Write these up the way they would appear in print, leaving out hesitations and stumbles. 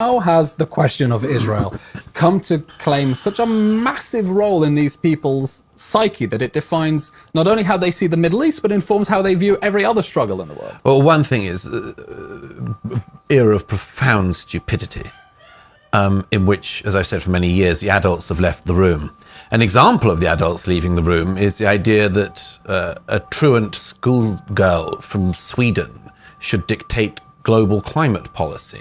How has the question of Israel come to claim such a massive role in these people's psyche that it defines not only how they see the Middle East, but informs how they view every other struggle in the world? Well, one thing is era of profound stupidity, in which, as I've said for many years, the adults have left the room. An example of the adults leaving the room is the idea that a truant schoolgirl from Sweden should dictate global climate policy.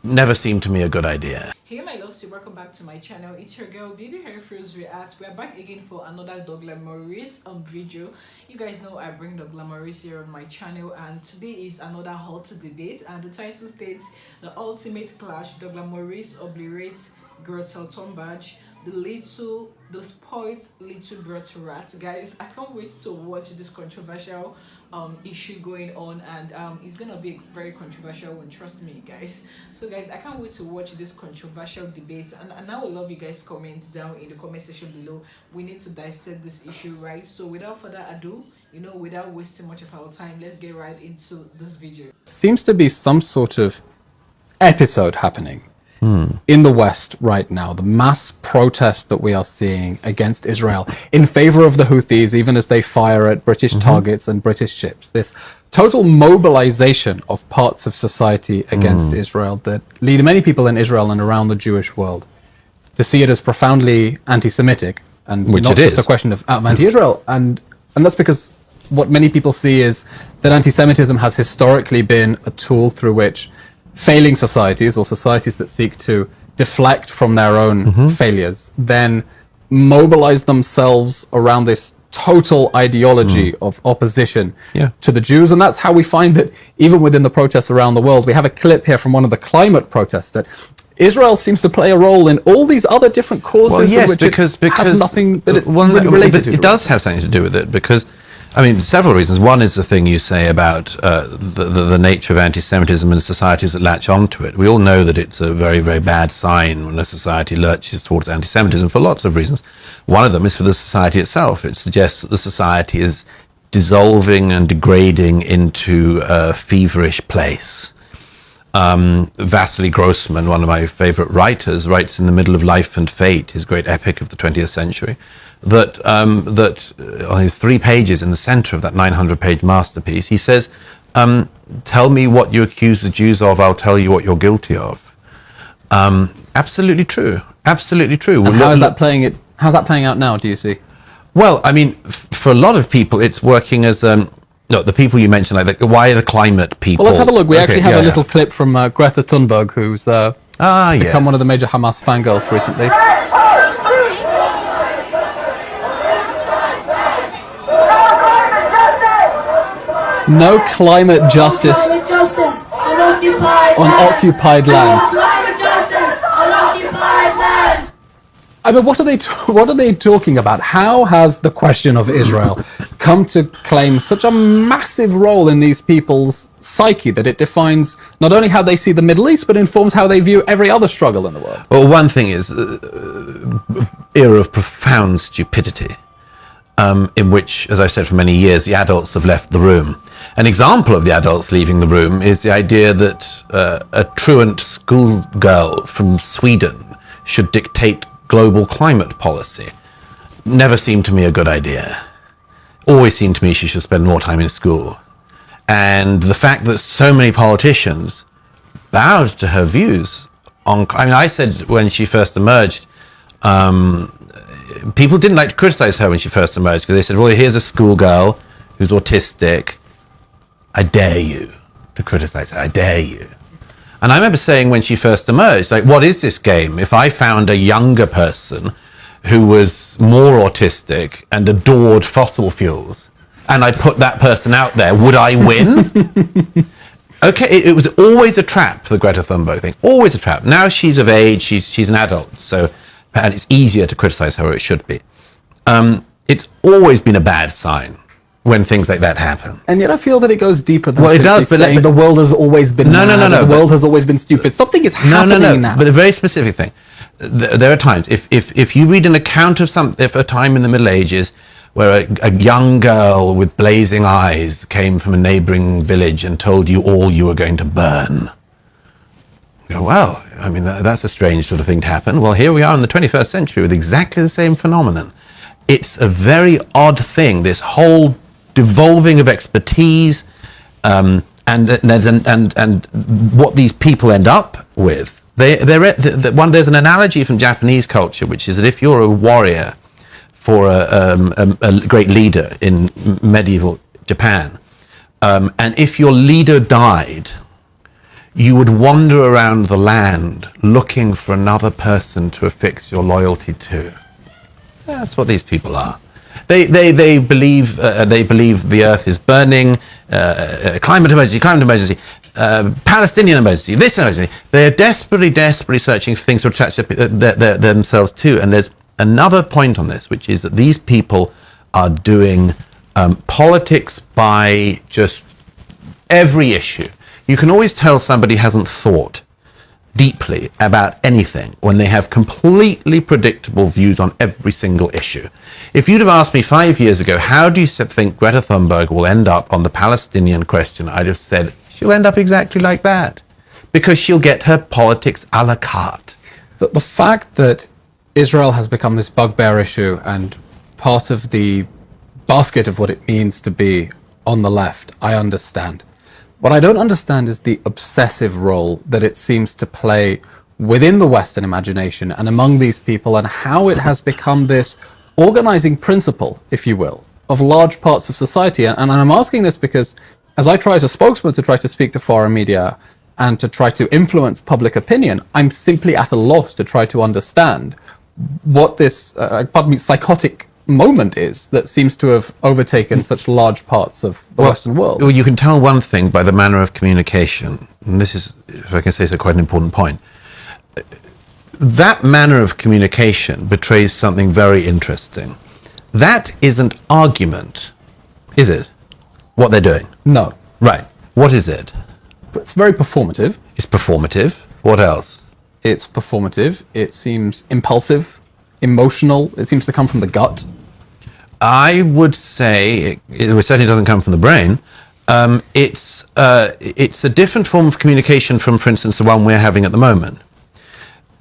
Never seemed to me a good idea. Hey my loves, welcome back to my channel. It's your girl Baby Hair Frills React. We're back again for another douglasmurray's video. You guys know I bring douglasmurray's here on my channel, and today is another hot debate, and the title states the ultimate clash: douglasmurray's obliterates Greta Thunberg, the spoiled little BRAT. Guys, I can't wait to watch this controversial issue going on, and it's gonna be a very controversial one, trust me guys. So guys, I can't wait to watch this controversial debate, and I would love you guys comment down in the comment section below. We need to dissect this issue, right? So without further ado, without wasting much of our time, let's get right into this video. Seems to be some sort of episode happening in the West right now. The mass protest that we are seeing against Israel in favor of the Houthis, even as they fire at British targets and British ships. This total mobilization of parts of society against Israel that lead many people in Israel and around the Jewish world to see it as profoundly anti-Semitic, and which not just a question of anti-Israel. And that's because what many people see is that anti-Semitism has historically been a tool through which failing societies, or societies that seek to deflect from their own failures, then mobilize themselves around this total ideology of opposition to the Jews. And that's how we find that even within the protests around the world. We have a clip here from one of the climate protests that Israel seems to play a role in all these other different causes. Well, yes, which because has nothing that it's really related to. It does have something to do with it, because I mean, several reasons. One is the thing you say about the nature of anti-Semitism in societies that latch onto it. We all know that it's a very, very bad sign when a society lurches towards anti-Semitism for lots of reasons. One of them is for the society itself. It suggests that the society is dissolving and degrading into a feverish place. Vasily Grossman, one of my favorite writers, writes in The Middle of Life and Fate, his great epic of the 20th century, that on his 3 pages in the center of that 900-page masterpiece, he says, tell me what you accuse the Jews of, I'll tell you what you're guilty of. Absolutely true. Absolutely true. And how's that playing out now, do you see? Well, I mean, for a lot of people, it's working as no, the people you mentioned, like why are the climate people? Well, let's have a look. We actually have a little clip from Greta Thunberg, who's become one of the major Hamas fangirls recently. No climate justice on occupied land. No climate justice on occupied land. I mean, what are they talking about? How has the question of Israel come to claim such a massive role in these people's psyche that it defines not only how they see the Middle East, but informs how they view every other struggle in the world? Well, one thing is era of profound stupidity, in which, as I've said for many years, the adults have left the room. An example of the adults leaving the room is the idea that a truant schoolgirl from Sweden should dictate global climate policy. Never seemed to me a good idea. Always seemed to me she should spend more time in school. And the fact that so many politicians bowed to her views on, I mean, I said when she first emerged, people didn't like to criticize her when she first emerged, because they said, well, here's a schoolgirl who's autistic. I dare you to criticize her. I dare you. And I remember saying when she first emerged, like, what is this game? If I found a younger person who was more autistic and adored fossil fuels, and I put that person out there, would I win? Okay, it was always a trap, the Greta Thunberg thing. Always a trap. Now she's of age, she's an adult, and it's easier to criticize her, or it should be. It's always been a bad sign when things like that happen. And yet I feel that it goes deeper than it does, but saying the world has always been no, the world has always been stupid. Something is happening now. But a very specific thing. There are times, if you read an account of a time in the Middle Ages where a young girl with blazing eyes came from a neighboring village and told you all you were going to burn. Well, I mean, that's a strange sort of thing to happen. Well, here we are in the 21st century with exactly the same phenomenon. It's a very odd thing, this whole devolving of expertise, and what these people end up with. There's an analogy from Japanese culture, which is that if you're a warrior for a great leader in medieval Japan, and if your leader died, you would wander around the land looking for another person to affix your loyalty to. That's what these people are. They believe the earth is burning, climate emergency, Palestinian emergency, this emergency. They're desperately searching for things to attach themselves to. And there's another point on this, which is that these people are doing politics by just every issue. You can always tell somebody hasn't thought deeply about anything when they have completely predictable views on every single issue. If you'd have asked me 5 years ago, how do you think Greta Thunberg will end up on the Palestinian question, I'd have said, she'll end up exactly like that, because she'll get her politics a la carte. The fact that Israel has become this bugbear issue and part of the basket of what it means to be on the left, I understand. What I don't understand is the obsessive role that it seems to play within the Western imagination and among these people, and how it has become this organizing principle, if you will, of large parts of society. And I'm asking this because as I try as a spokesman to try to speak to foreign media and to try to influence public opinion, I'm simply at a loss to try to understand what this, psychotic moment is that seems to have overtaken such large parts of the Western world. Well, you can tell one thing by the manner of communication, and this is, if I can say so, quite an important point. That manner of communication betrays something very interesting. That isn't argument, is it? What they're doing? No. Right. What is it? It's very performative. It's performative. What else? It's performative. It seems impulsive, emotional. It seems to come from the gut. I would say it certainly doesn't come from the brain. It's a different form of communication from, for instance, the one we're having at the moment.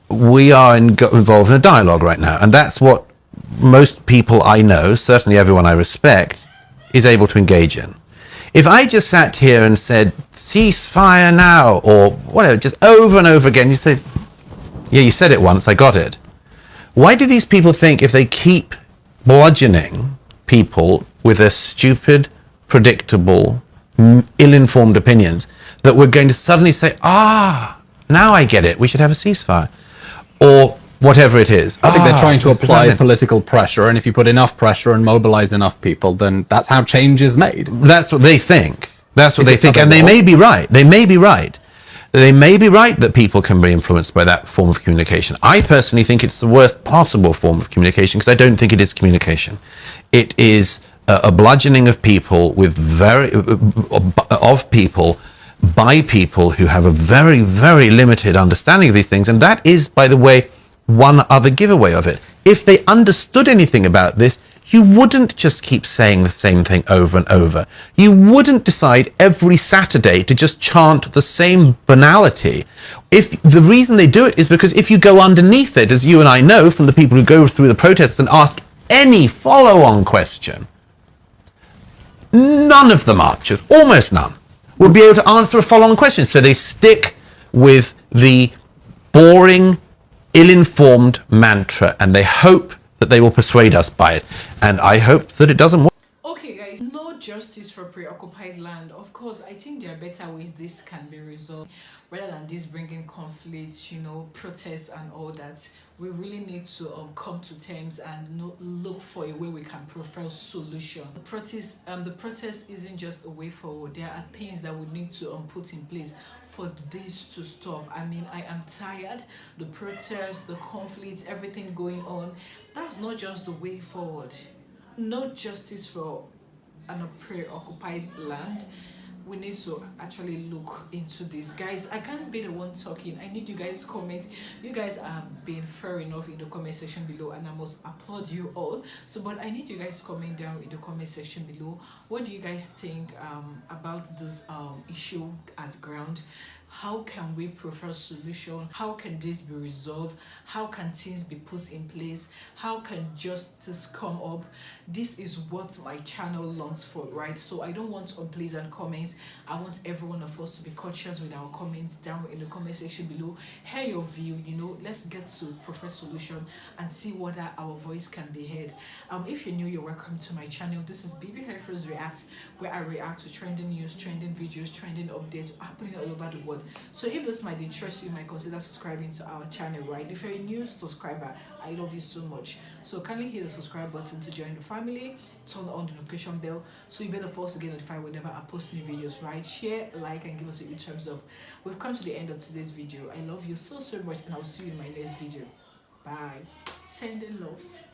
We are involved in a dialogue right now, and that's what most people I know, certainly everyone I respect, is able to engage in. If I just sat here and said, ceasefire now, or whatever, just over and over again, you say, yeah, you said it once, I got it. Why do these people think if they keep bludgeoning people with their stupid, predictable, ill-informed opinions, that we're going to suddenly say, now I get it, we should have a ceasefire, or whatever it is? I think they're trying to apply political pressure, and if you put enough pressure and mobilize enough people, then that's how change is made. That's what they think. That's what they think, and they may be right. They may be right. They may be right that people can be influenced by that form of communication. I personally think it's the worst possible form of communication, because I don't think it is communication. It is a bludgeoning of people with by people who have a very, very limited understanding of these things. And that is, by the way, one other giveaway of it. If they understood anything about this, you wouldn't just keep saying the same thing over and over. You wouldn't decide every Saturday to just chant the same banality. If the reason they do it is because if you go underneath it, as you and I know from the people who go through the protests and ask any follow-on question, none of the marchers, almost none, would be able to answer a follow-on question. So they stick with the boring, ill-informed mantra, and they hope that they will persuade us by it. And I hope that it doesn't work. Okay, guys, no justice for preoccupied land. Of course, I think there are better ways this can be resolved rather than this bringing conflicts, protests and all that. We really need to come to terms and look for a way we can prefer solution. The protest isn't just a way forward. There are things that we need to put in place for this to stop. I mean, I am tired. The protests, the conflicts, everything going on, that's not just the way forward. No justice for an preoccupied land. We need to actually look into this. Guys, I can't be the one talking. I need you guys comment. You guys have been fair enough in the comment section below, and I must applaud you all. But I need you guys comment down in the comment section below. What do you guys think about this issue at ground? how can we prefer solution, how can this be resolved, how can things be put in place, how can justice come up. This is what my channel longs for, right? So I don't want unpleasant comments. I want every one of us to be cautious with our comments down in the comment section below. Hear your view, you know, let's get to prefer solution and see whether our voice can be heard. If you're new, you're welcome to my channel. This is Baby Heifers React, where I react to trending news, trending videos, trending updates happening all over the world. So if this might interest you, you might consider subscribing to our channel, right? If you're a new subscriber, I love you so much. So kindly hit the subscribe button to join the family, turn on the notification bell so you'll be the first to get notified whenever I post new videos, right? Share, like, and give us a good thumbs up. We've come to the end of today's video. I love you so much, and I'll see you in my next video. Bye. Sending loves.